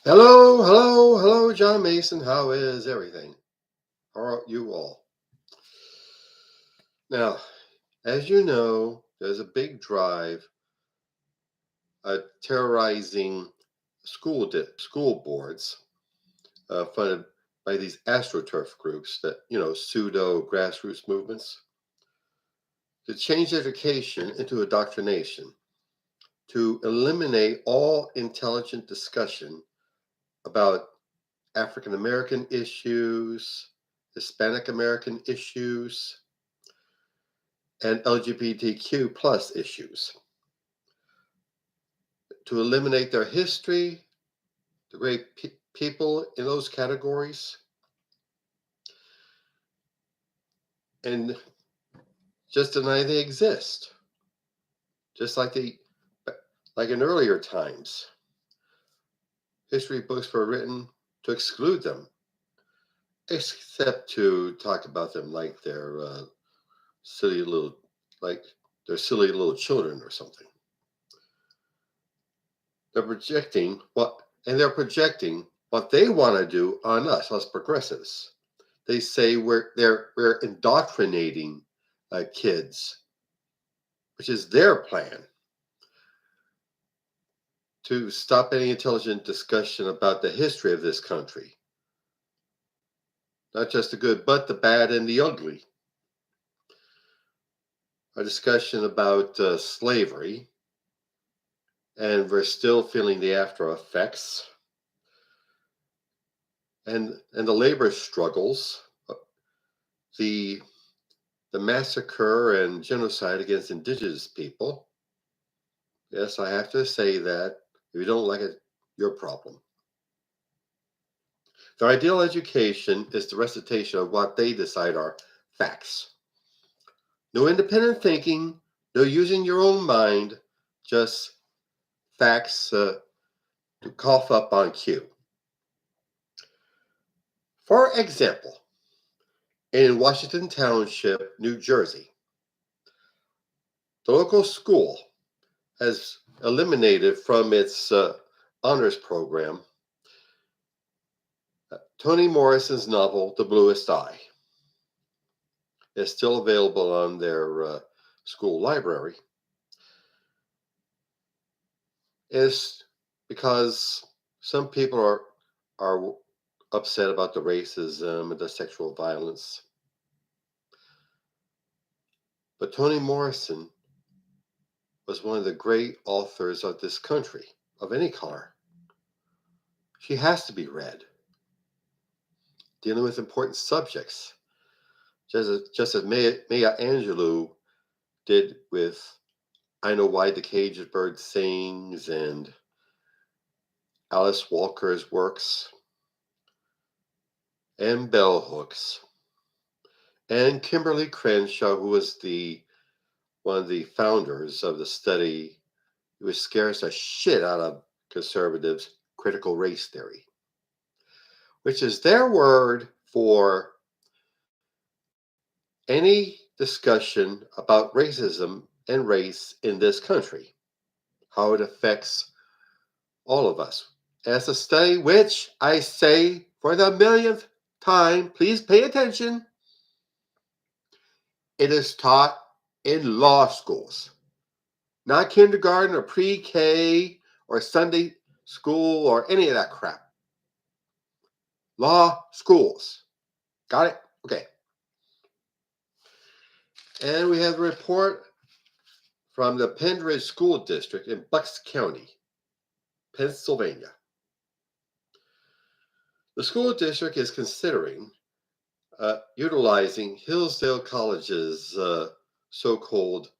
Hello, hello, hello, John Mason. How is everything? How are you all? Now, as you know, there's a big drive terrorizing school boards funded by these astroturf groups that, pseudo grassroots movements to change education into indoctrination, to eliminate all intelligent discussion about African American issues, Hispanic American issues, and LGBTQ plus issues, to eliminate their history, to rate people in those categories, and just deny they exist, just like in earlier times. History books were written to exclude them, except to talk about them like silly little, like they're silly little children or something. They're projecting what they want to do on us progressives. They say we're indoctrinating kids, which is their plan to stop any intelligent discussion about the history of this country, not just the good, but the bad and the ugly. A discussion about slavery, and we're still feeling the after effects, and the labor struggles, the the massacre and genocide against indigenous people. Yes, I have to say that. If you don't like it, your problem. Their ideal education is the recitation of what they decide are facts. No independent thinking, no using your own mind, just facts to cough up on cue. For example, in Washington Township, New Jersey, the local school has eliminated from its honors program Toni Morrison's novel, The Bluest Eye. It's still available on their school library. It's because some people are upset about the racism and the sexual violence. But Toni Morrison was one of the great authors of this country, of any color. She has to be read, dealing with important subjects, just as Maya Angelou did with I Know Why the Caged Bird Sings and Alice Walker's works, and bell hooks, and Kimberly Crenshaw, who was one of the founders of the study, which scares the shit out of conservatives, critical race theory, which is their word for any discussion about racism and race in this country, how it affects all of us. As a study which I say for the millionth time, please pay attention, it is taught in law schools, not kindergarten or pre-K or Sunday school or any of that crap. Law schools. Got it? Okay. And we have a report from the Penridge School District in Bucks County, Pennsylvania. The school district is considering utilizing Hillsdale College's so-called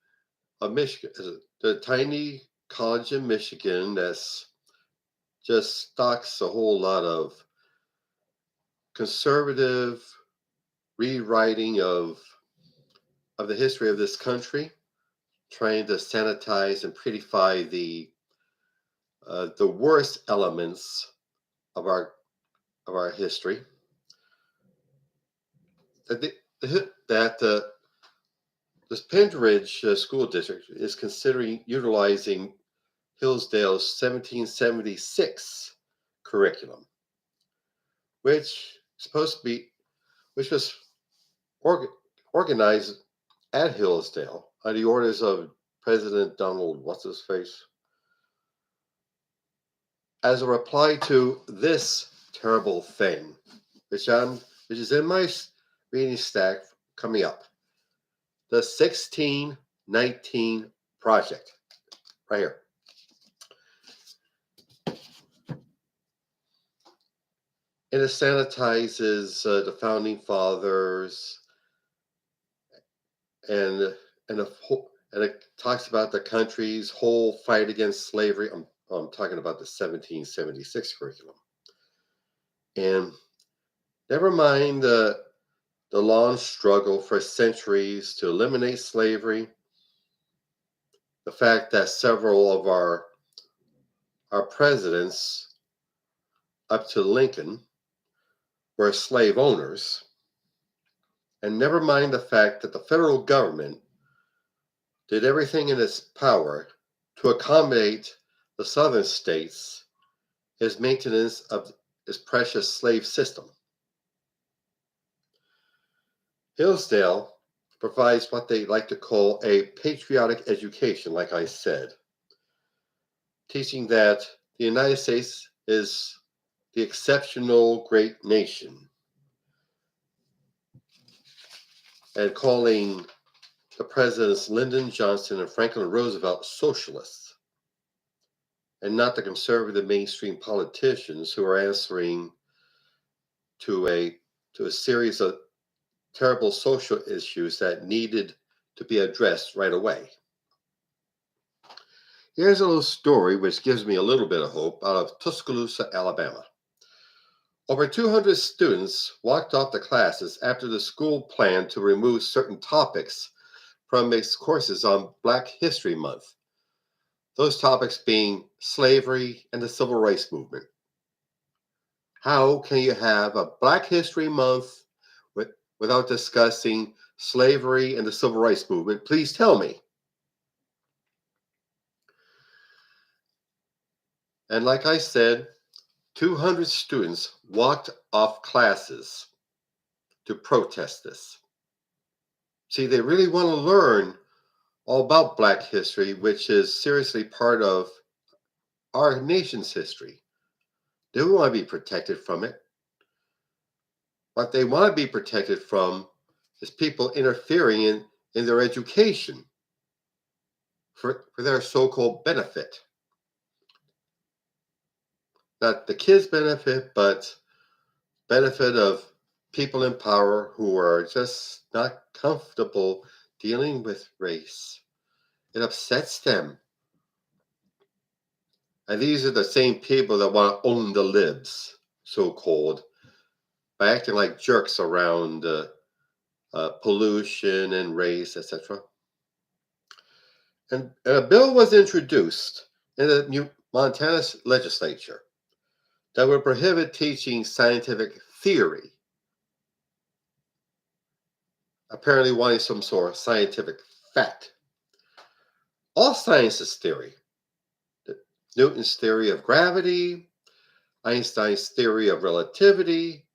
Michigan, the tiny college in Michigan that's just stocks a whole lot of conservative rewriting of the history of this country, trying to sanitize and prettify the worst elements of our history. That this Pentridge School District is considering utilizing Hillsdale's 1776 curriculum, which was organized at Hillsdale on the orders of President Donald What's-His-Face as a reply to this terrible thing, which is in my reading stack coming up. The 1619 Project, right here. And it sanitizes the founding fathers, and it talks about the country's whole fight against slavery. I'm talking about the 1776 curriculum. And never mind the long struggle for centuries to eliminate slavery, the fact that several of our presidents up to Lincoln were slave owners, and never mind the fact that the federal government did everything in its power to accommodate the southern states' maintenance of its precious slave system. Hillsdale provides what they like to call a patriotic education, like I said, teaching that the United States is the exceptional great nation, and calling the presidents Lyndon Johnson and Franklin Roosevelt socialists, and not the conservative mainstream politicians who are answering to a series of terrible social issues that needed to be addressed right away. Here's a little story which gives me a little bit of hope out of Tuscaloosa, Alabama. Over 200 students walked off the classes after the school planned to remove certain topics from its courses on Black History Month. Those topics being slavery and the Civil Rights Movement. How can you have a Black History Month without discussing slavery and the Civil Rights Movement? Please tell me. And like I said, 200 students walked off classes to protest this. See, they really want to learn all about Black history, which is seriously part of our nation's history. They want to be protected from it. What they want to be protected from is people interfering in their education for their so-called benefit. Not the kids' benefit, but benefit of people in power who are just not comfortable dealing with race. It upsets them. And these are the same people that want to own the libs, so-called, by acting like jerks around pollution and race, etc. And a bill was introduced in the Montana legislature that would prohibit teaching scientific theory, apparently wanting some sort of scientific fact. All science is theory. Newton's theory of gravity, Einstein's theory of relativity,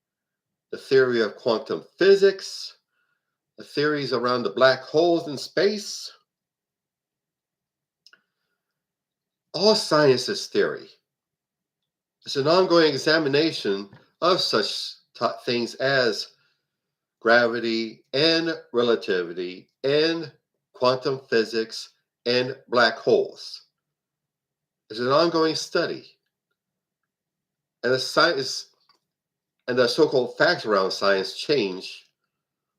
the theory of quantum physics, the theories around the black holes in space. All science is theory. It's an ongoing examination of such things as gravity and relativity and quantum physics and black holes. It's an ongoing study. And the science and the so-called facts around science change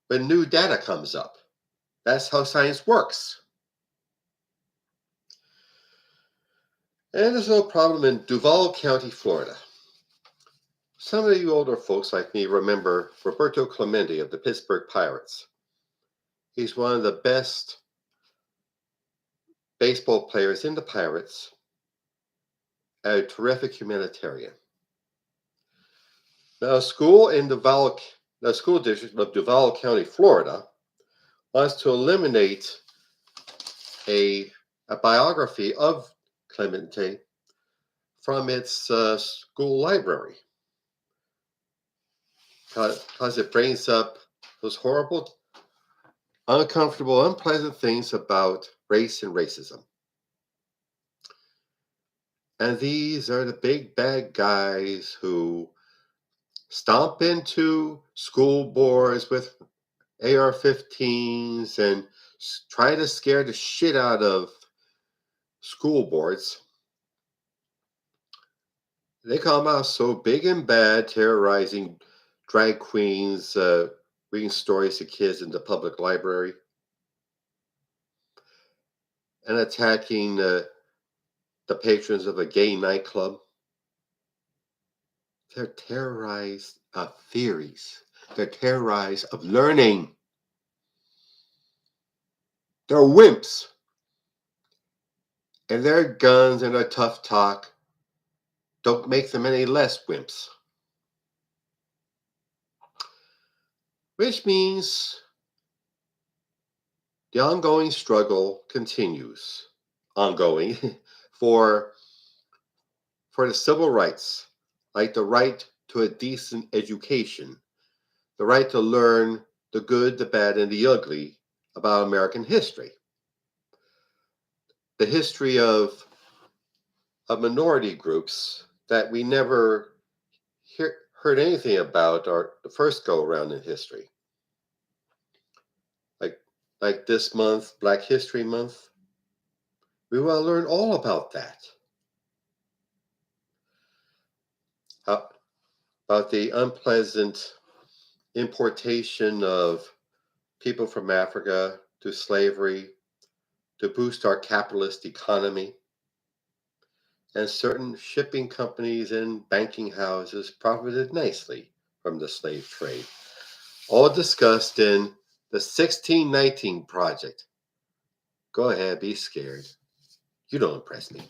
when new data comes up. That's how science works. And there's no problem in Duval County, Florida. Some of you older folks like me remember Roberto Clemente of the Pittsburgh Pirates. He's one of the best baseball players in the Pirates, a terrific humanitarian. Now, a school in the school district of Duval County, Florida, wants to eliminate a biography of Clemente from its school library because it brings up those horrible, uncomfortable, unpleasant things about race and racism. And these are the big bad guys who stomp into school boards with AR-15s and try to scare the shit out of school boards. They come out so big and bad, terrorizing drag queens, reading stories to kids in the public library, and attacking the patrons of a gay nightclub. They're terrorized of theories. They're terrorized of learning. They're wimps. And their guns and their tough talk don't make them any less wimps. Which means the ongoing struggle continues. Ongoing for the civil rights, like the right to a decent education, the right to learn the good, the bad, and the ugly about American history, the history of minority groups that we never heard anything about or the first go around in history. Like, like this month, Black History Month, we want to learn all about that. How, about the unpleasant importation of people from Africa to slavery to boost our capitalist economy. And certain shipping companies and banking houses profited nicely from the slave trade. All discussed in the 1619 Project. Go ahead, be scared. You don't impress me.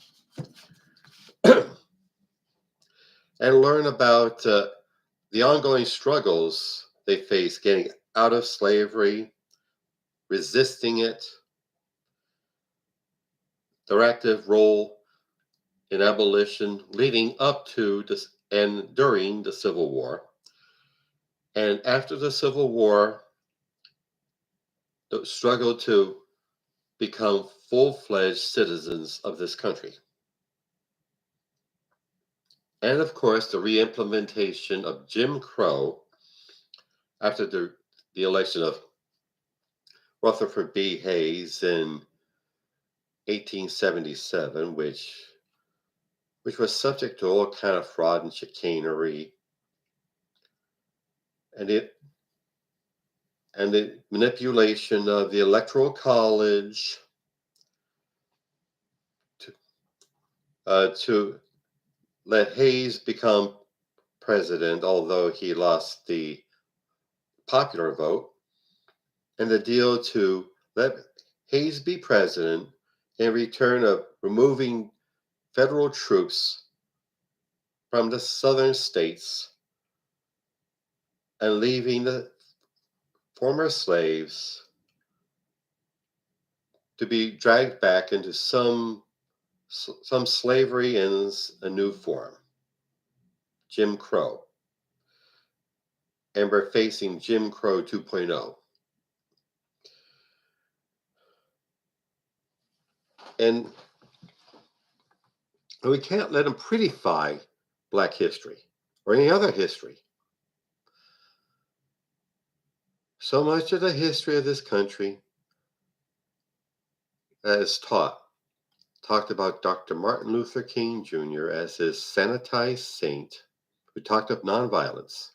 And learn about the ongoing struggles they face getting out of slavery, resisting it, their active role in abolition leading up to this and during the Civil War. And after the Civil War, the struggle to become full-fledged citizens of this country. And of course, the re-implementation of Jim Crow after the election of Rutherford B. Hayes in 1877, which was subject to all kind of fraud and chicanery, and the manipulation of the Electoral College to let Hayes become president, although he lost the popular vote, and the deal to let Hayes be president in return of removing federal troops from the southern states and leaving the former slaves to be dragged back into some slavery in a new form, Jim Crow. And we're facing Jim Crow 2.0. And we can't let them prettify Black history or any other history. So much of the history of this country is talked about Dr. Martin Luther King Jr. as his sanitized saint who talked of nonviolence,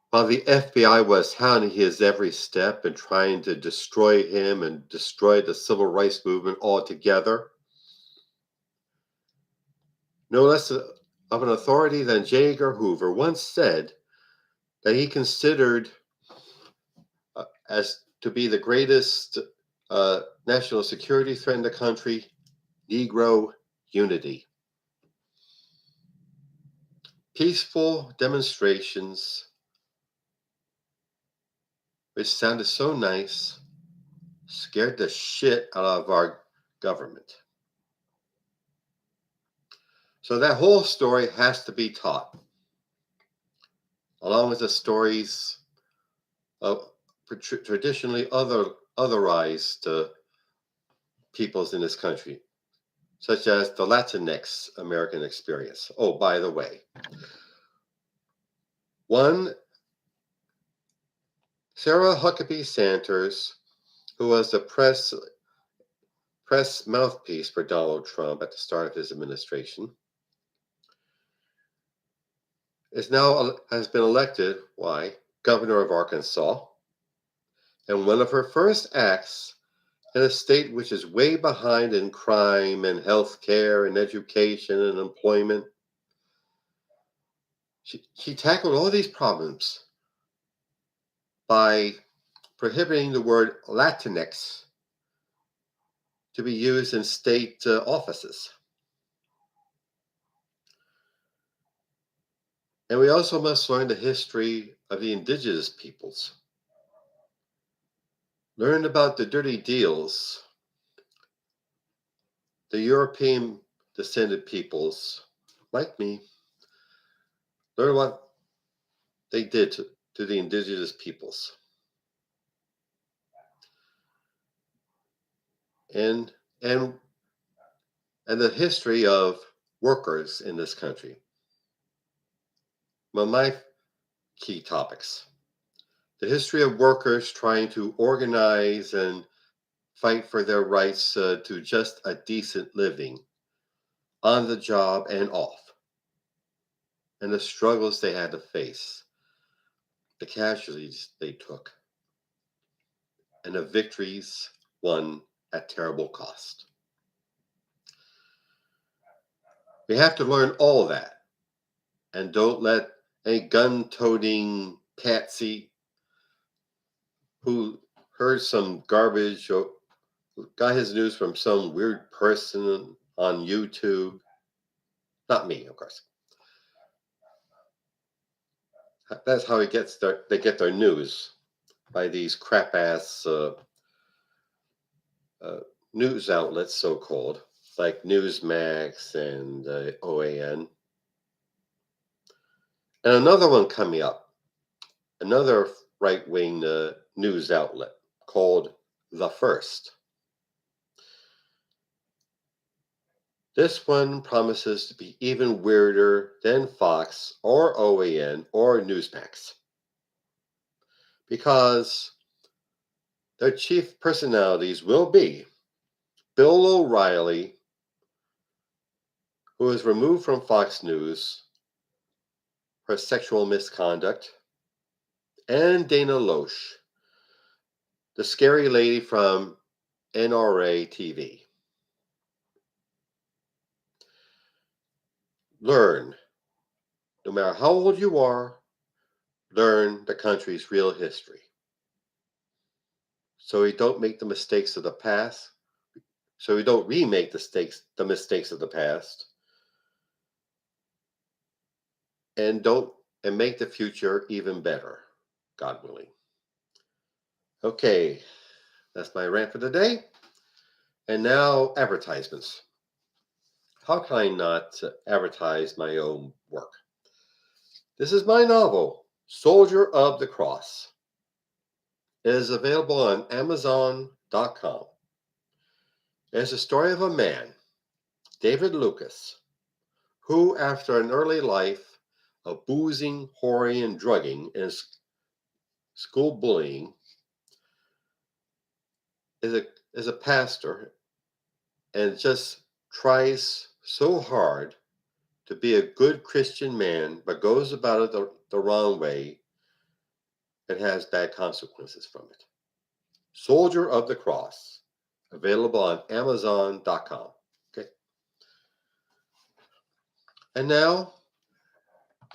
while the FBI was hounding his every step and trying to destroy him and destroy the civil rights movement altogether. No less of an authority than J. Edgar Hoover once said that he considered as to be the greatest national security threat in the country, Negro unity. Peaceful demonstrations, which sounded so nice, scared the shit out of our government. So that whole story has to be taught, along with the stories of traditionally otherized peoples in this country, such as the Latinx American experience. Oh, by the way, one Sarah Huckabee Sanders, who was the press mouthpiece for Donald Trump at the start of his administration, has been elected, why, governor of Arkansas. And one of her first acts in a state which is way behind in crime and health care and education and employment, she tackled all these problems by prohibiting the word Latinx to be used in state offices. And we also must learn the history of the indigenous peoples. Learn about the dirty deals the European descended peoples, like me, learn what they did to the indigenous peoples. And and and the history of workers in this country. Well, my key topics. The history of workers trying to organize and fight for their rights to just a decent living on the job and off, and the struggles they had to face, the casualties they took, and the victories won at terrible cost. We have to learn all that, and don't let a gun-toting patsy who heard some garbage or got his news from some weird person on YouTube, not me, of course. That's how they get their news, by these crap ass news outlets, so called, like Newsmax and OAN. And another one coming up, another right wing news outlet called The First. This one promises to be even weirder than Fox or OAN or Newsmax, because their chief personalities will be Bill O'Reilly, who was removed from Fox News for sexual misconduct, and Dana Loesch, the scary lady from NRA TV. Learn, no matter how old you are, learn the country's real history, so we don't make the mistakes of the past, so we don't remake the mistakes of the past, and make the future even better, God willing. Okay, that's my rant for today. And now, advertisements. How can I not advertise my own work? This is my novel, Soldier of the Cross. It is available on Amazon.com. It is the story of a man, David Lucas, who, after an early life of boozing, whoring, and drugging and school bullying, is a pastor and just tries so hard to be a good Christian man, but goes about it the wrong way and has bad consequences from it. Soldier of the Cross, available on Amazon.com. Okay. And now,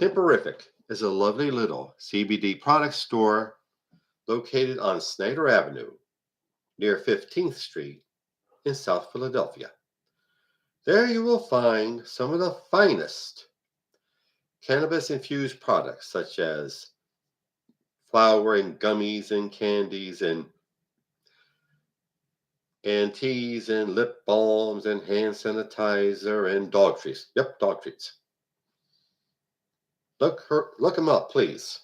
Pimperific is a lovely little CBD product store located on Snyder Avenue near 15th Street in South Philadelphia. There you will find some of the finest cannabis-infused products, such as flower and gummies and candies and and teas and lip balms and hand sanitizer and dog treats. Yep, dog treats. Look them up, please.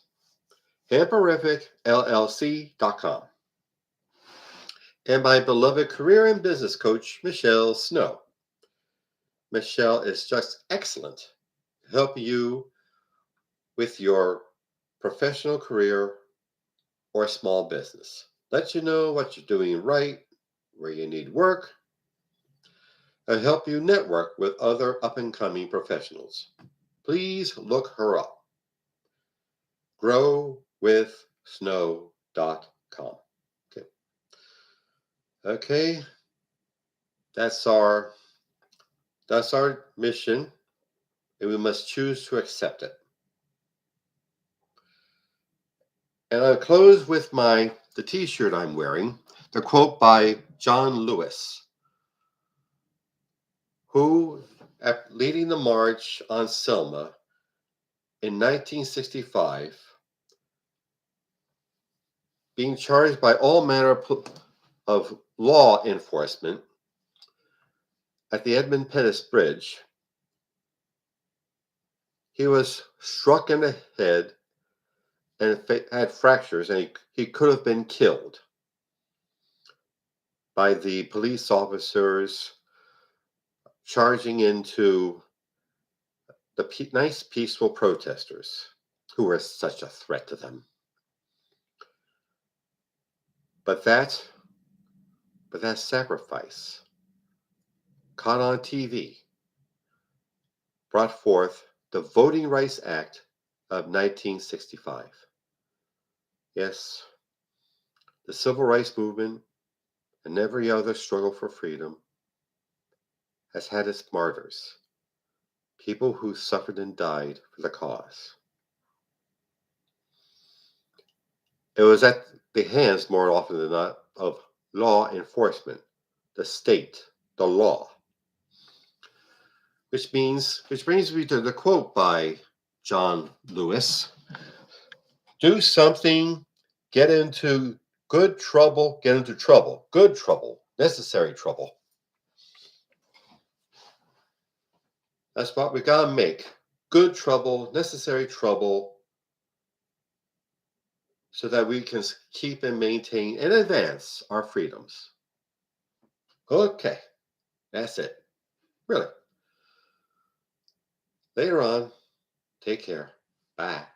HamperificLLC.com. And my beloved career and business coach, Michelle Snow. Michelle is just excellent to help you with your professional career or small business. Let you know what you're doing right, where you need work, and help you network with other up and coming professionals. Please look her up. growwithsnow.com. Okay. Okay. That's our mission, and we must choose to accept it. And I'll close with the t-shirt I'm wearing, the quote by John Lewis, who, leading the march on Selma in 1965, being charged by all manner of law enforcement at the Edmund Pettus Bridge, he was struck in the head and had fractures, and he could have been killed by the police officers charging into the nice, peaceful protesters who were such a threat to them. But that sacrifice, caught on TV, brought forth the Voting Rights Act of 1965. Yes, the civil rights movement and every other struggle for freedom has had its martyrs, people who suffered and died for the cause. It was at the hands, more often than not, of law enforcement, the state, the law. Which brings me to the quote by John Lewis: do something, get into good trouble, get into trouble, good trouble, necessary trouble. That's what we gotta make. Good trouble, necessary trouble, so that we can keep and maintain and advance our freedoms. Okay, that's it. Really. Later on, take care. Bye.